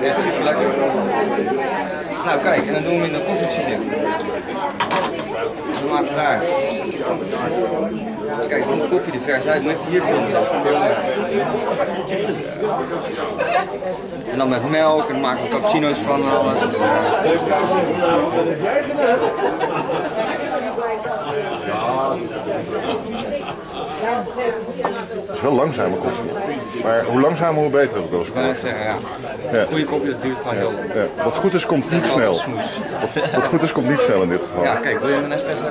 het echt super lekker. Nou kijk, en dan doen we hem in een koffiemachine. Dan maken we daar. Kijk, dan de koffie er vers uit, maar even hier filmen, dat is veel meer. En dan met melk en dan maken we cappuccino's van en alles. Dus, Het is wel langzame koffie. Maar hoe langzamer hoe beter heb ik wel eens ik kan net gehoord. zeggen, ja. Goede koffie, dat duurt gewoon heel lang. Ja. Wat goed is, komt niet snel. Wat goed is, komt niet snel in dit geval. Ja, kijk, wil je een espresso?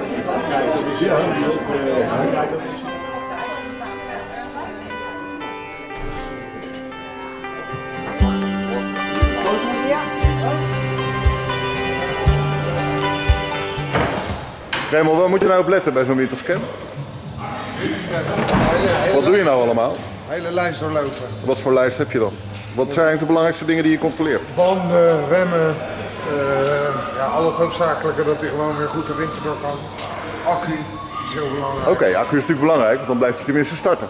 Raymond, waar moet je nou op letten bij zo'n winterscan? Wat doe je nou allemaal? Hele lijst doorlopen. Wat voor lijst heb je dan? Wat zijn eigenlijk de belangrijkste dingen die je controleert? Banden, remmen, ja, al het hoofdzakelijke dat hij gewoon weer goed de winter door kan. Accu is heel belangrijk. Oké, accu is natuurlijk belangrijk, want dan blijft hij tenminste starten.